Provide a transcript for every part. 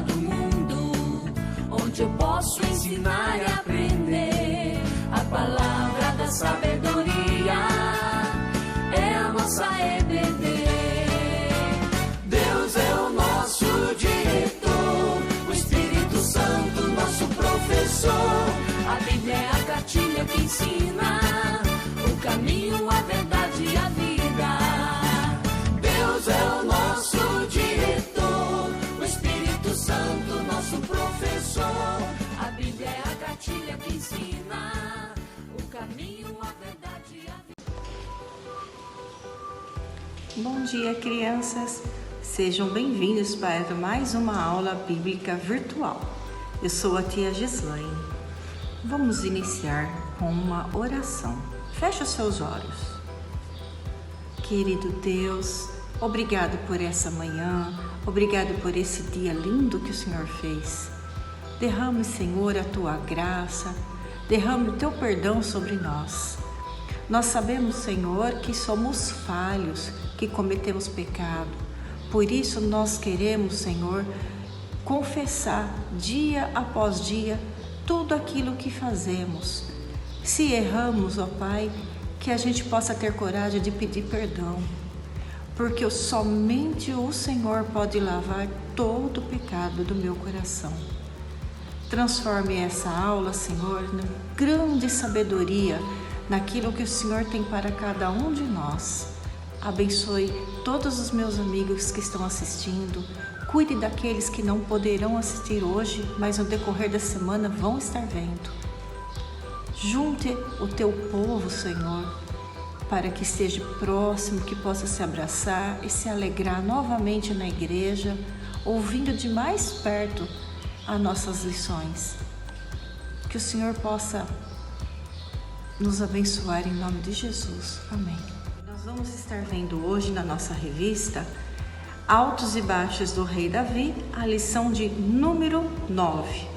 escola do mundo, onde eu posso ensinar e aprender. A palavra da sabedoria é a nossa EBD. Deus é o nosso diretor, o Espírito Santo nosso professor. A Bíblia é a cartilha que ensina o caminho, a verdade e a vida. Deus é o nosso diretor, o Espírito Santo nosso professor. A Bíblia é a cartilha que ensina o caminho, a verdade e a vida. Bom dia, crianças! Sejam bem-vindos para mais uma aula bíblica virtual. Eu sou a tia Gislaine. Vamos iniciar com uma oração. Feche os seus olhos. Querido Deus, obrigado por essa manhã, obrigado por esse dia lindo que o Senhor fez. Derrame, Senhor, a tua graça, derrame o teu perdão sobre nós. Nós sabemos, Senhor, que somos falhos, que cometemos pecado. Por isso nós queremos, Senhor, confessar dia após dia tudo aquilo que fazemos. Se erramos, ó Pai, que a gente possa ter coragem de pedir perdão, porque somente o Senhor pode lavar todo o pecado do meu coração. Transforme essa aula, Senhor, em grande sabedoria naquilo que o Senhor tem para cada um de nós. Abençoe todos os meus amigos que estão assistindo. Cuide daqueles que não poderão assistir hoje, mas no decorrer da semana vão estar vendo. Junte o teu povo, Senhor, para que esteja próximo, que possa se abraçar e se alegrar novamente na igreja, ouvindo de mais perto as nossas lições. Que o Senhor possa nos abençoar em nome de Jesus. Amém. Nós vamos estar vendo hoje na nossa revista Altos e Baixos do Rei Davi, a lição de número 9.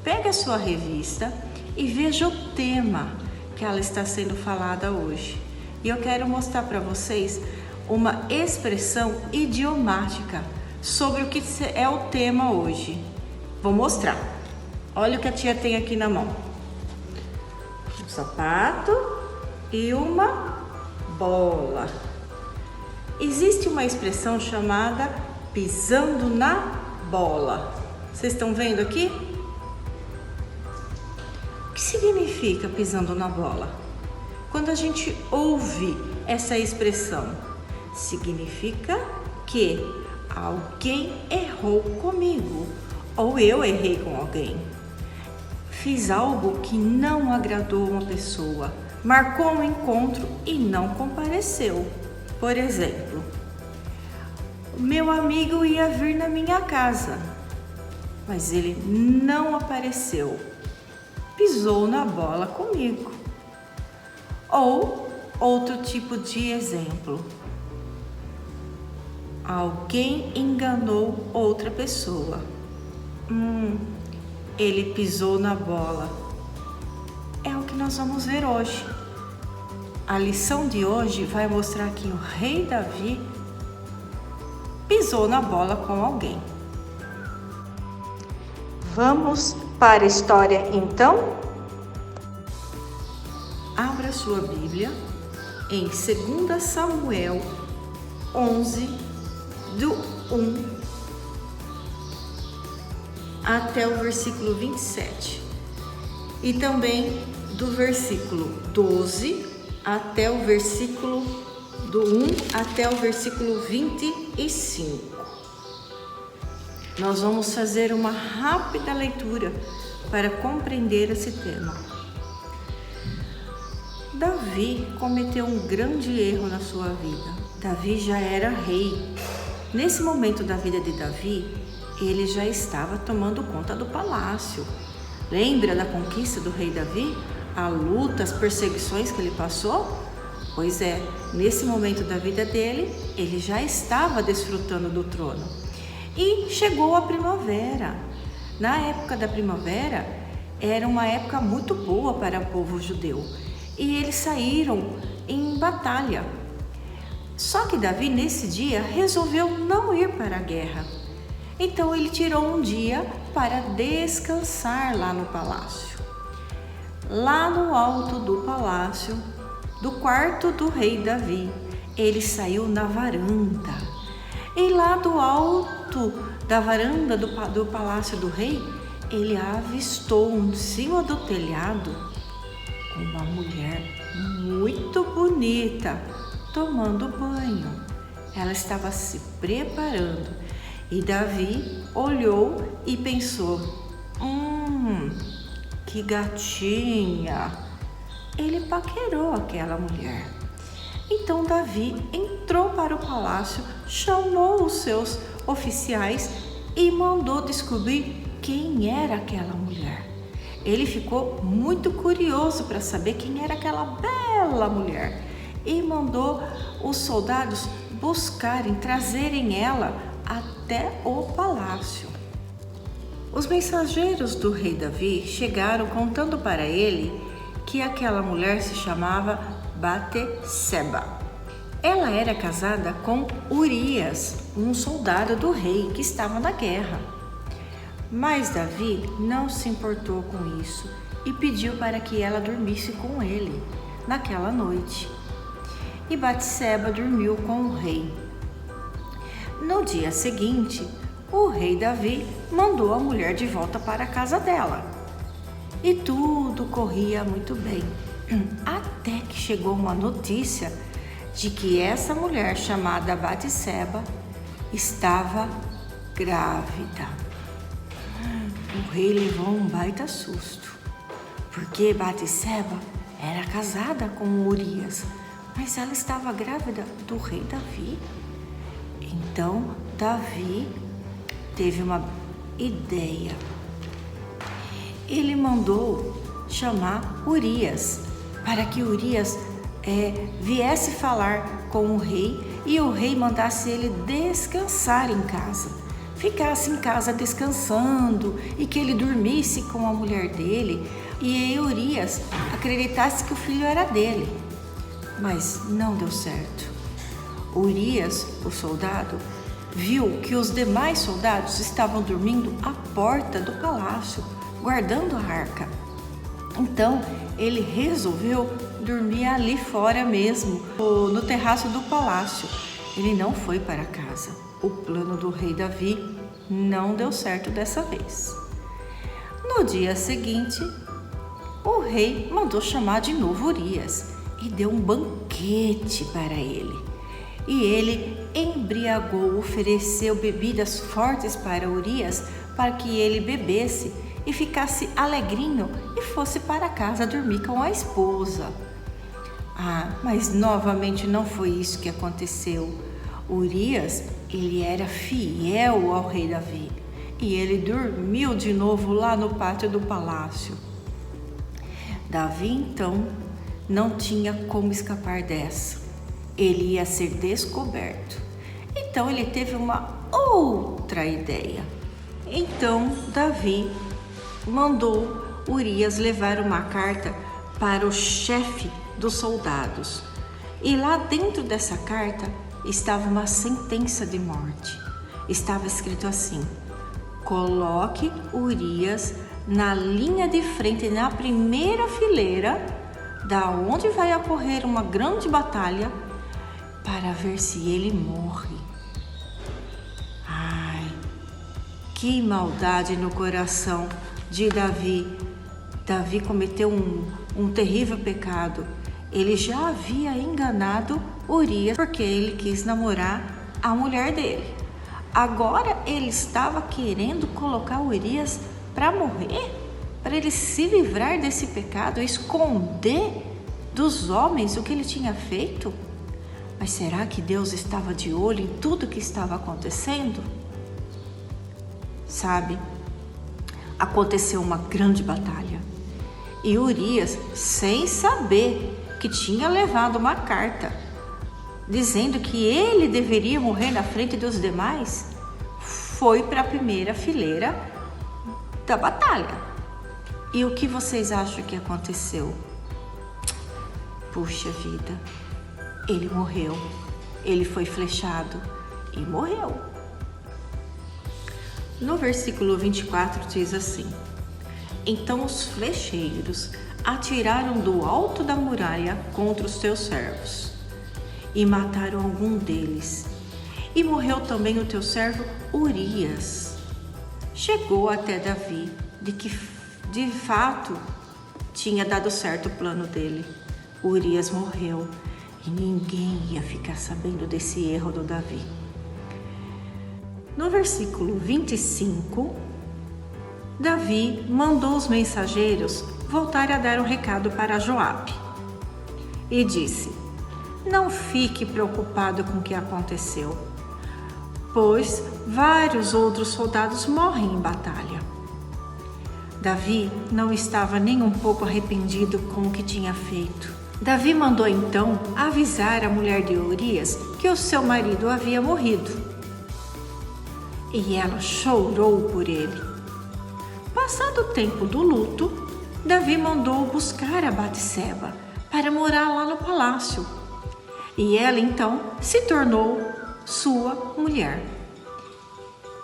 Pega a sua revista e veja o tema que ela está sendo falada hoje. E eu quero mostrar para vocês uma expressão idiomática sobre o que é o tema hoje. Vou mostrar. Olha o que a tia tem aqui na mão. Um sapato e uma bola. Existe uma expressão chamada pisando na bola. Vocês estão vendo aqui? O que significa pisando na bola? Quando a gente ouve essa expressão, significa que alguém errou comigo ou eu errei com alguém. Fiz algo que não agradou uma pessoa, marcou um encontro e não compareceu. Por exemplo, meu amigo ia vir na minha casa, mas ele não apareceu. Pisou na bola comigo. Ou outro tipo de exemplo. Alguém enganou outra pessoa. Ele pisou na bola. É o que nós vamos ver hoje. A lição de hoje vai mostrar que o rei Davi pisou na bola com alguém. Vamos para a história então? Abra sua Bíblia em 2 Samuel 11, do 1 até o versículo 27. E também do versículo 12 até o versículo do 1 até o versículo 25. Nós vamos fazer uma rápida leitura para compreender esse tema. Davi cometeu um grande erro na sua vida. Davi já era rei. Nesse momento da vida de Davi, ele já estava tomando conta do palácio. Lembra da conquista do rei Davi? A luta, as perseguições que ele passou? Pois é, nesse momento da vida dele, ele já estava desfrutando do trono. E chegou a primavera. Na época da primavera, era uma época muito boa para o povo judeu. E eles saíram em batalha. Só que Davi, nesse dia, resolveu não ir para a guerra. Então ele tirou um dia para descansar lá no palácio. Lá no alto do palácio, do quarto do rei Davi, ele saiu na varanda. E lá do alto da varanda do palácio do rei, ele avistou em cima do telhado uma mulher muito bonita tomando banho. Ela estava se preparando e Davi olhou e pensou: que gatinha! Ele paquerou aquela mulher. Então Davi entrou para o palácio, chamou os seus oficiais e mandou descobrir quem era aquela mulher. Ele ficou muito curioso para saber quem era aquela bela mulher e mandou os soldados buscarem, trazerem ela até o palácio. Os mensageiros do rei Davi chegaram contando para ele que aquela mulher se chamava Batseba. Ela era casada com Urias, um soldado do rei que estava na guerra. Mas Davi não se importou com isso e pediu para que ela dormisse com ele naquela noite. E Batseba dormiu com o rei. No dia seguinte, o rei Davi mandou a mulher de volta para a casa dela. E tudo corria muito bem, até que chegou uma notícia de que essa mulher chamada Batseba estava grávida. O rei levou um baita susto, porque Batseba era casada com Urias, mas ela estava grávida do rei Davi. Então Davi teve uma ideia. Ele mandou chamar Urias para que Urias viesse falar com o rei e o rei mandasse ele descansar em casa. Ficasse em casa descansando e que ele dormisse com a mulher dele e Urias acreditasse que o filho era dele. Mas não deu certo. Urias, o soldado, viu que os demais soldados estavam dormindo à porta do palácio, guardando a arca. Então ele resolveu dormir ali fora mesmo, no terraço do palácio. Ele não foi para casa. O plano do rei Davi não deu certo dessa vez. No dia seguinte, o rei mandou chamar de novo Urias e deu um banquete para ele. E ele embriagou, ofereceu bebidas fortes para Urias para que ele bebesse e ficasse alegrinho e fosse para casa dormir com a esposa. Mas novamente não foi isso que aconteceu. Urias, ele era fiel ao rei Davi e ele dormiu de novo lá no pátio do palácio. Davi então não tinha como escapar dessa. Ele ia ser descoberto. Então ele teve uma outra ideia. Então Davi mandou Urias levar uma carta para o chefe dos soldados. E lá dentro dessa carta estava uma sentença de morte. Estava escrito assim: coloque Urias na linha de frente, na primeira fileira, da onde vai ocorrer uma grande batalha, para ver se ele morre. Que maldade no coração de Davi. Davi cometeu um terrível pecado. Ele já havia enganado Urias porque ele quis namorar a mulher dele. Agora ele estava querendo colocar Urias para morrer, para ele se livrar desse pecado, esconder dos homens o que ele tinha feito. Mas será que Deus estava de olho em tudo que estava acontecendo? Sabe, aconteceu uma grande batalha e Urias, sem saber que tinha levado uma carta dizendo que ele deveria morrer na frente dos demais, foi para a primeira fileira da batalha. E o que vocês acham que aconteceu? Puxa vida, ele morreu, ele foi flechado e morreu. No versículo 24 diz assim: Então os flecheiros atiraram do alto da muralha contra os teus servos e mataram algum deles. E morreu também o teu servo Urias. Chegou até Davi de que de fato tinha dado certo o plano dele. Urias morreu e ninguém ia ficar sabendo desse erro do Davi. No versículo 25, Davi mandou os mensageiros voltar a dar um recado para Joabe e disse: Não fique preocupado com o que aconteceu, pois vários outros soldados morrem em batalha. Davi não estava nem um pouco arrependido com o que tinha feito. Davi mandou então avisar a mulher de Urias que o seu marido havia morrido. E ela chorou por ele. Passado o tempo do luto, Davi mandou buscar a Batseba para morar lá no palácio. E ela então se tornou sua mulher.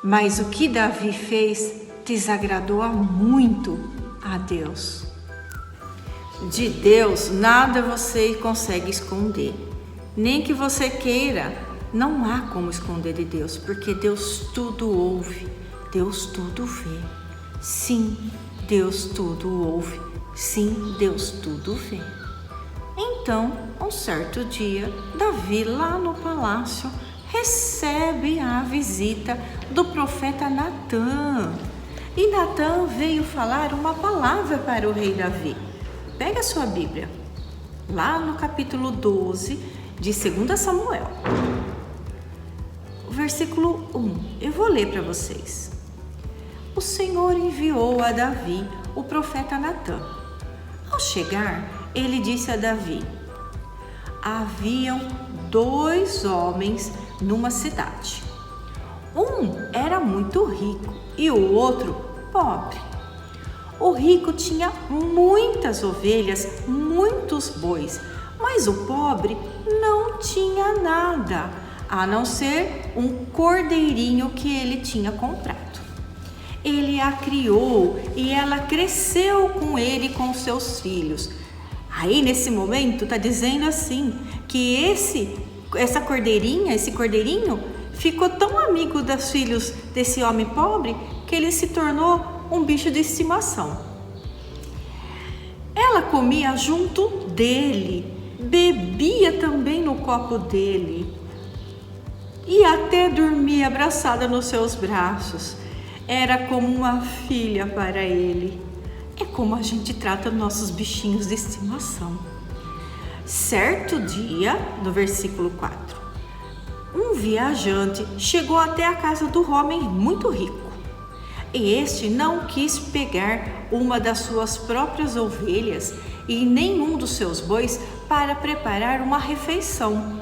Mas o que Davi fez desagradou muito a Deus. De Deus nada você consegue esconder, nem que você queira. Não há como esconder de Deus, porque Deus tudo ouve, Deus tudo vê. Sim, Deus tudo ouve, sim, Deus tudo vê. Então, um certo dia, Davi lá no palácio recebe a visita do profeta Natã. E Natã veio falar uma palavra para o rei Davi. Pega a sua Bíblia, lá no capítulo 12 de 2 Samuel. O versículo 1, eu vou ler para vocês. O Senhor enviou a Davi o profeta Natã. Ao chegar, ele disse a Davi: Haviam 2 homens numa cidade. Um era muito rico e o outro pobre. O rico tinha muitas ovelhas, muitos bois, mas o pobre não tinha nada, a não ser um cordeirinho que ele tinha comprado. Ele a criou e ela cresceu com ele e com seus filhos. Aí nesse momento está dizendo assim, que esse cordeirinho ficou tão amigo dos filhos desse homem pobre que ele se tornou um bicho de estimação. Ela comia junto dele, bebia também no copo dele e até dormia abraçada nos seus braços. Era como uma filha para ele. É como a gente trata nossos bichinhos de estimação. Certo dia, no versículo 4, um viajante chegou até a casa do homem muito rico. E este não quis pegar uma das suas próprias ovelhas e nenhum dos seus bois para preparar uma refeição.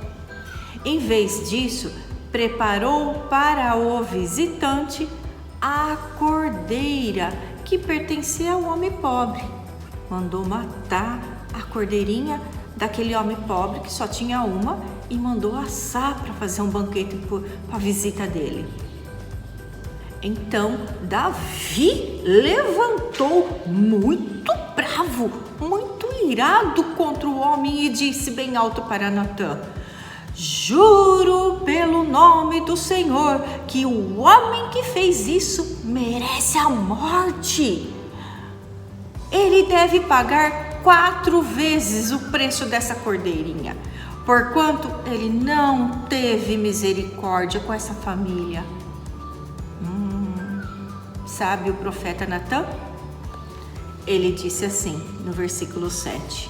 Em vez disso, preparou para o visitante a cordeira que pertencia ao homem pobre. Mandou matar a cordeirinha daquele homem pobre que só tinha uma e mandou assar para fazer um banquete para a visita dele. Então Davi levantou muito bravo, muito irado contra o homem e disse bem alto para Natã: Juro pelo nome do Senhor que o homem que fez isso merece a morte. Ele deve pagar 4 vezes o preço dessa cordeirinha, porquanto ele não teve misericórdia com essa família. Sabe o profeta Natã? Ele disse assim no versículo 7: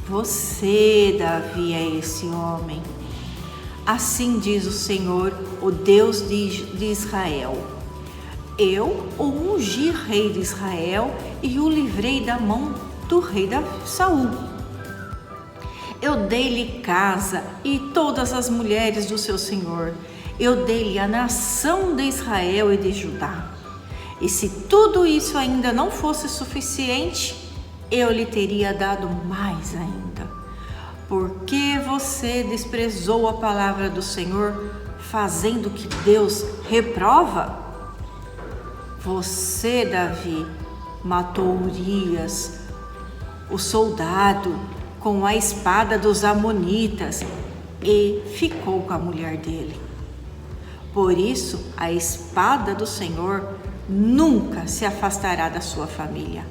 Você, Davi, é esse homem. Assim diz o Senhor, o Deus de Israel: Eu o ungi rei de Israel e o livrei da mão do rei Saul. Eu dei-lhe casa e todas as mulheres do seu senhor. Eu dei-lhe a nação de Israel e de Judá. E se tudo isso ainda não fosse suficiente, eu lhe teria dado mais ainda. Porque você desprezou a palavra do Senhor, fazendo o que Deus reprova? Você, Davi, matou Urias, o soldado, com a espada dos amonitas e ficou com a mulher dele. Por isso, a espada do Senhor nunca se afastará da sua família,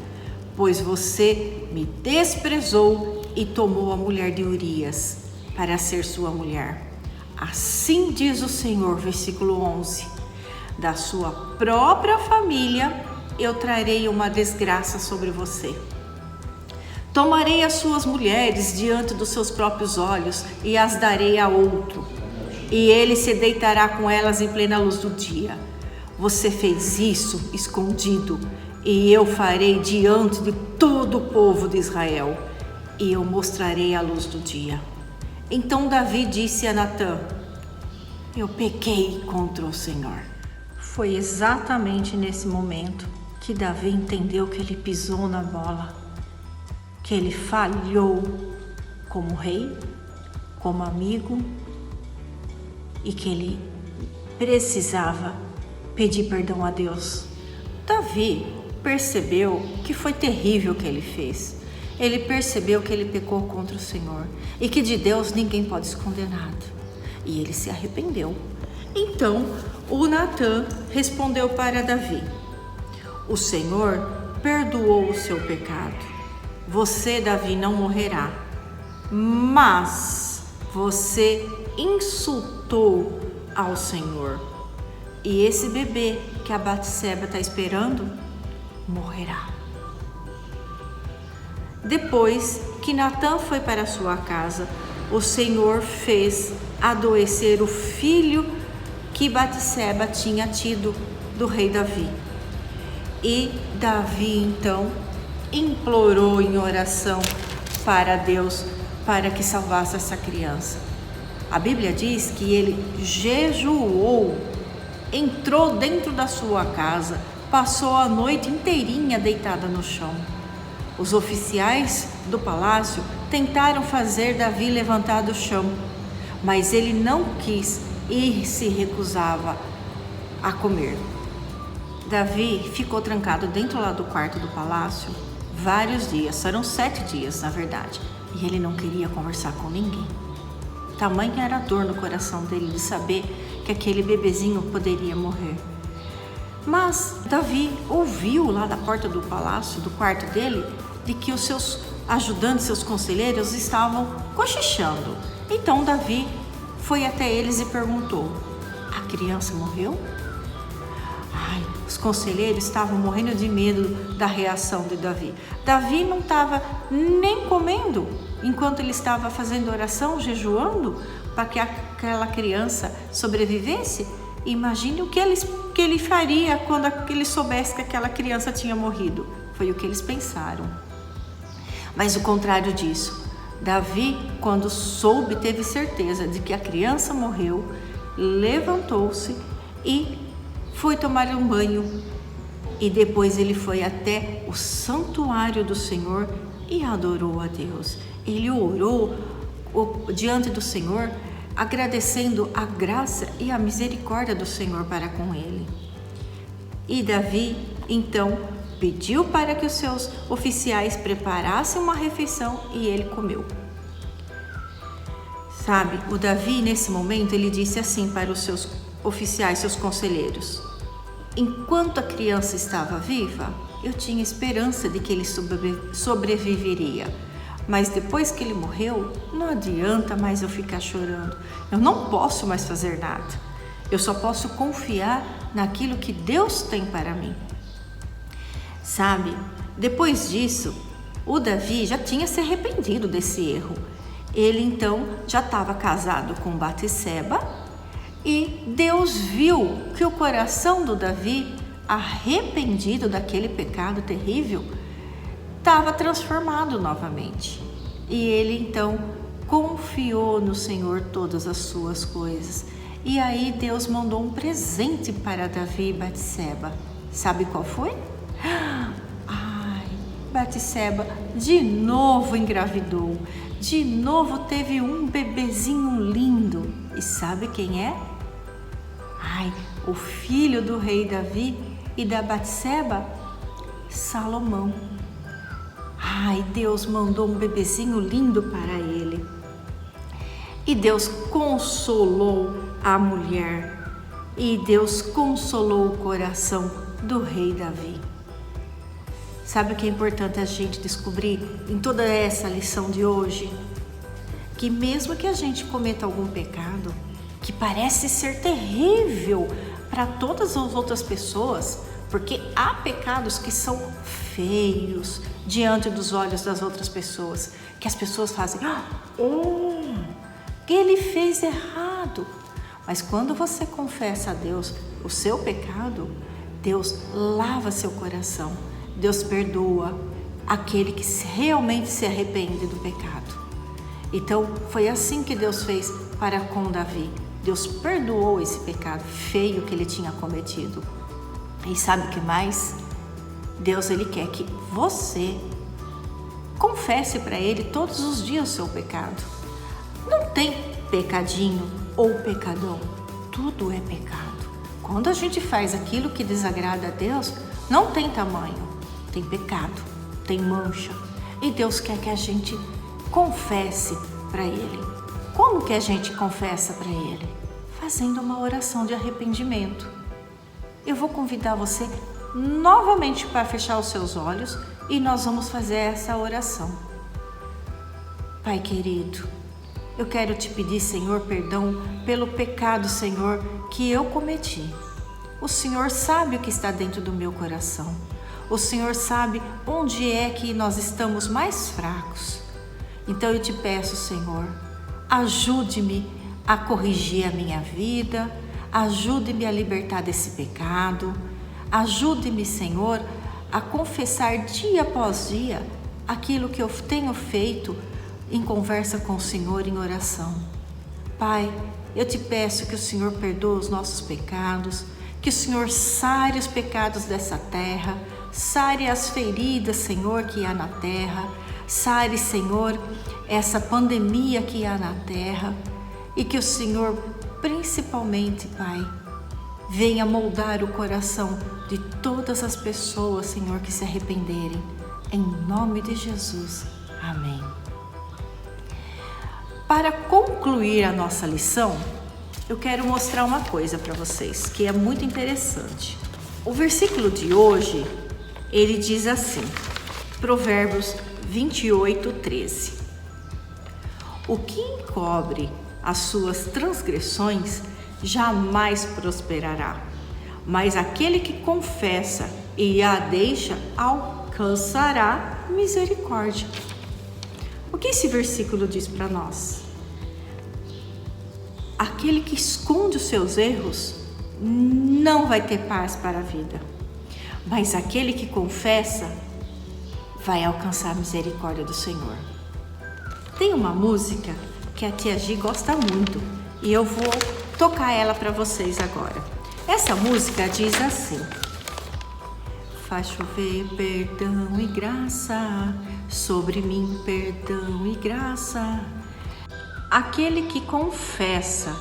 pois você me desprezou e tomou a mulher de Urias para ser sua mulher. Assim diz o Senhor, versículo 11, da sua própria família eu trarei uma desgraça sobre você. Tomarei as suas mulheres diante dos seus próprios olhos e as darei a outro, e ele se deitará com elas em plena luz do dia. Você fez isso escondido, e eu farei diante de todo o povo de Israel, e eu mostrarei a luz do dia. Então Davi disse a Natã: eu pequei contra o Senhor. Foi exatamente nesse momento que Davi entendeu que ele pisou na bola, que ele falhou como rei, como amigo, e que ele precisava pedir perdão a Deus. Davi percebeu que foi terrível o que ele fez. Ele percebeu que ele pecou contra o Senhor e que de Deus ninguém pode esconder nada. E ele se arrependeu. Então, o Natã respondeu para Davi: o Senhor perdoou o seu pecado. Você, Davi, não morrerá, mas você insultou ao Senhor. E esse bebê que a Batseba está esperando morrerá. Depois que Natã foi para sua casa, o Senhor fez adoecer o filho que Batseba tinha tido do rei Davi. E Davi então implorou em oração para Deus para que salvasse essa criança. A Bíblia diz que ele jejuou, entrou dentro da sua casa, passou a noite inteirinha deitada no chão. Os oficiais do palácio tentaram fazer Davi levantar do chão, mas ele não quis e se recusava a comer. Davi ficou trancado dentro lá do quarto do palácio vários dias, foram 7 dias na verdade, e ele não queria conversar com ninguém. Tamanha era a dor no coração dele de saber que aquele bebezinho poderia morrer. Mas Davi ouviu lá da porta do palácio, do quarto dele, de que os seus ajudantes, seus conselheiros estavam cochichando. Então Davi foi até eles e perguntou: a criança morreu? Os conselheiros estavam morrendo de medo da reação de Davi. Davi não estava nem comendo enquanto ele estava fazendo oração, jejuando, para que aquela criança sobrevivesse. Imagine o que ele faria quando ele soubesse que aquela criança tinha morrido. Foi o que eles pensaram. Mas o contrário disso, Davi, quando soube, teve certeza de que a criança morreu, levantou-se e foi tomar um banho. E depois ele foi até o santuário do Senhor e adorou a Deus. Ele orou diante do Senhor, agradecendo a graça e a misericórdia do Senhor para com ele. E Davi, então, pediu para que os seus oficiais preparassem uma refeição e ele comeu. Sabe, o Davi, nesse momento, ele disse assim para os seus oficiais, seus conselheiros: enquanto a criança estava viva, eu tinha esperança de que ele sobreviveria. Mas depois que ele morreu, não adianta mais eu ficar chorando. Eu não posso mais fazer nada. Eu só posso confiar naquilo que Deus tem para mim. Sabe, depois disso, o Davi já tinha se arrependido desse erro. Ele então já estava casado com Batseba e Deus viu que o coração do Davi, arrependido daquele pecado terrível, estava transformado novamente. E ele então confiou no Senhor todas as suas coisas. E aí Deus mandou um presente para Davi e Batseba. Sabe qual foi? Batseba de novo engravidou. De novo teve um bebezinho lindo. E sabe quem é? O filho do rei Davi e da Batseba? Salomão. Ai, Deus mandou um bebezinho lindo para ele. E Deus consolou a mulher. E Deus consolou o coração do rei Davi. Sabe o que é importante a gente descobrir em toda essa lição de hoje? Que mesmo que a gente cometa algum pecado que parece ser terrível para todas as outras pessoas, porque há pecados que são feios diante dos olhos das outras pessoas, que as pessoas fazem, que ele fez errado. Mas quando você confessa a Deus o seu pecado, Deus lava seu coração, Deus perdoa aquele que realmente se arrepende do pecado. Então foi assim que Deus fez para com Davi. Deus perdoou esse pecado feio que ele tinha cometido. E sabe o que mais? Deus, ele quer que você confesse para ele todos os dias o seu pecado. Não tem pecadinho ou pecadão, tudo é pecado. Quando a gente faz aquilo que desagrada a Deus, não tem tamanho, tem pecado, tem mancha. E Deus quer que a gente confesse para ele. Como que a gente confessa para ele? Fazendo uma oração de arrependimento. Eu vou convidar você novamente para fechar os seus olhos e nós vamos fazer essa oração. Pai querido, eu quero te pedir, Senhor, perdão pelo pecado, Senhor, que eu cometi. O Senhor sabe o que está dentro do meu coração. O Senhor sabe onde é que nós estamos mais fracos. Então eu te peço, Senhor, ajude-me a corrigir a minha vida, ajude-me a libertar desse pecado, ajude-me, Senhor, a confessar dia após dia aquilo que eu tenho feito em conversa com o Senhor em oração. Pai, eu te peço que o Senhor perdoe os nossos pecados, que o Senhor sare os pecados dessa terra, sare as feridas, Senhor, que há na terra, sare, Senhor, essa pandemia que há na terra, e que o Senhor, principalmente, Pai, venha moldar o coração de todas as pessoas, Senhor, que se arrependerem. Em nome de Jesus. Amém. Para concluir a nossa lição, eu quero mostrar uma coisa para vocês, que é muito interessante. O versículo de hoje, ele diz assim, Provérbios 28:13. O que encobre as suas transgressões jamais prosperará, mas aquele que confessa e a deixa alcançará misericórdia. O que esse versículo diz para nós? Aquele que esconde os seus erros não vai ter paz para a vida, mas aquele que confessa vai alcançar a misericórdia do Senhor. Tem uma música que a tia Gi gosta muito e eu vou tocar ela para vocês agora. Essa música diz assim: faz chover perdão e graça, sobre mim perdão e graça. Aquele que confessa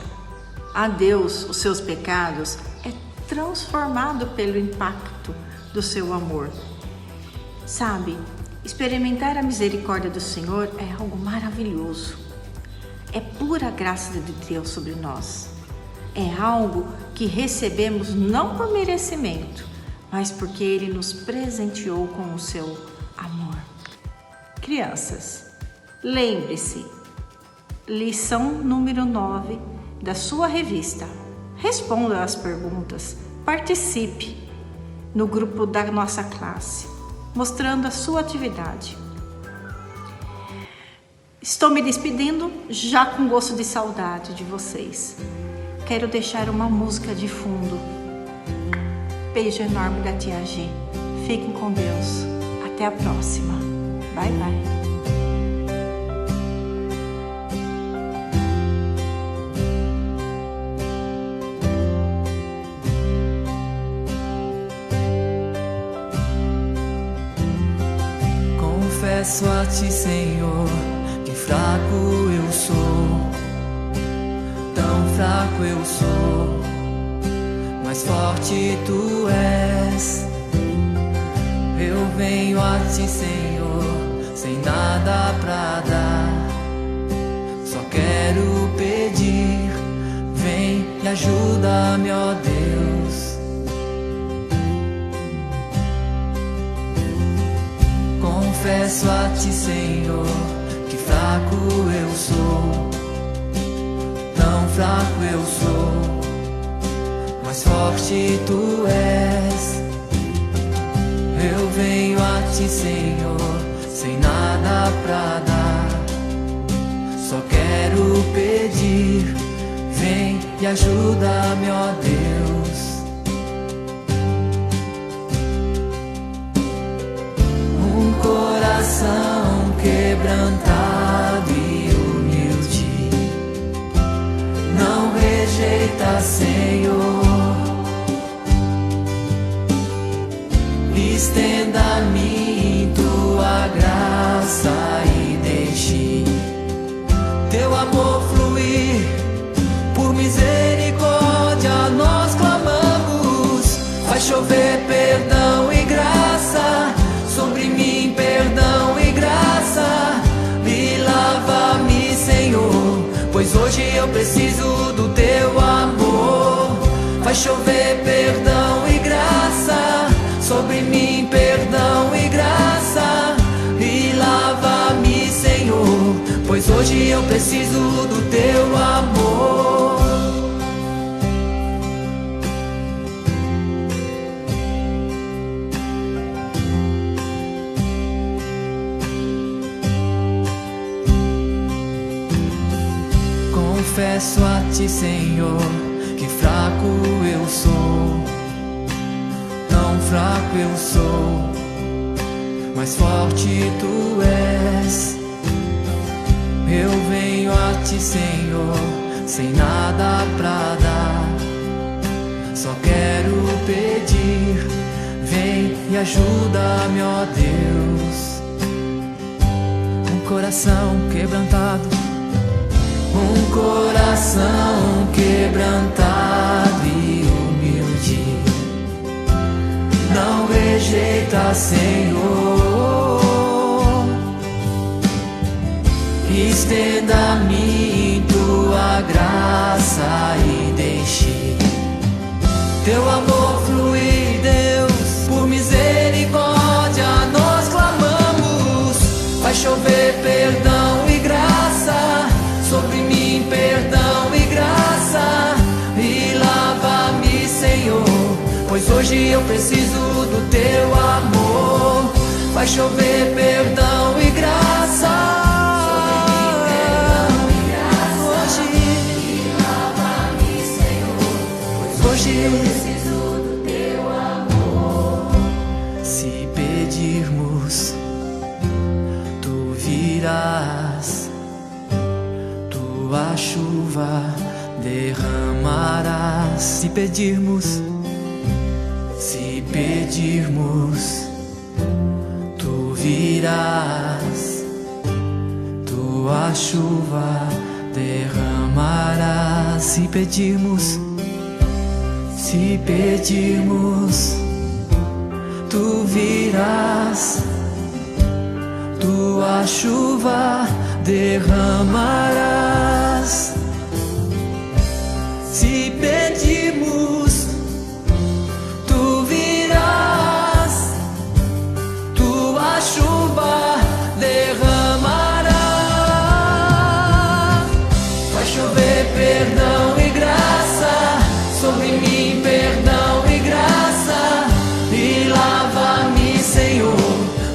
a Deus os seus pecados é transformado pelo impacto do seu amor. Sabe, experimentar a misericórdia do Senhor é algo maravilhoso. É pura graça de Deus sobre nós. É algo que recebemos não por merecimento, mas porque Ele nos presenteou com o seu amor. Crianças, lembre-se, lição número 9 da sua revista. Responda às perguntas, participe no grupo da nossa classe, mostrando a sua atividade. Estou me despedindo, já com gosto de saudade de vocês. Quero deixar uma música de fundo. Beijo enorme da tia G. Fiquem com Deus. Até a próxima. Bye, bye. Confesso a ti, Senhor, que fraco eu sou, tão fraco eu sou, mas mais forte tu és. Eu venho a ti, Senhor, sem nada pra dar. Só quero pedir, vem e ajuda-me, ó Deus. Confesso a ti, Senhor, que fraco eu sou. Tão fraco eu sou, mais forte tu és. Eu venho a ti, Senhor, sem nada pra dar. Só quero pedir, vem e ajuda-me, ó Deus. Um coração quebrantado e humilde não rejeita, Senhor. Estenda a mim tua graça e deixe teu amor fluir. Por misericórdia nós clamamos. Faz chover perdão e graça sobre mim, perdão e graça. E lava-me, Senhor, pois hoje eu preciso do teu amor. Faz chover perdão e graça sobre mim, perdão e graça. E lava-me, Senhor, pois hoje eu preciso do teu amor. Confesso a ti, Senhor, que fraco eu sou. Tão fraco eu sou, mais forte tu és. Eu venho a ti, Senhor, sem nada pra dar. Só quero pedir, vem e ajuda-me, ó Deus. Um coração quebrantado, um coração quebrantado e humilde não rejeita, Senhor. Estenda a mim tua graça e deixe teu amor fluir, Deus. Por misericórdia nós clamamos. Faz chover perdão e graça sobre mim, perdão e graça. E lava-me, Senhor, pois hoje eu preciso do teu amor. Vai chover perdão e graça sobre mim, perdão e graça. Hoje, e lava-me, Senhor, pois hoje eu preciso do teu amor. Se pedirmos, tu virás, tua chuva derramarás. Se pedirmos, se pedirmos, tu virás, tua chuva derramarás. Se pedirmos, se pedirmos, tu virás, tua chuva derramarás. Se pedirmos, tu virás, tua chuva derramarás. Vai chover perdão e graça sobre mim, perdão e graça. E lava-me, Senhor,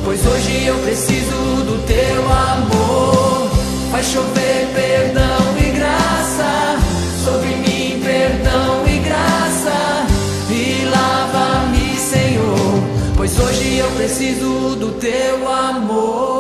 pois hoje eu preciso do teu amor. Vai chover perdão e graça sobre mim, perdão e graça. E lava-me, Senhor, pois hoje eu preciso do teu amor.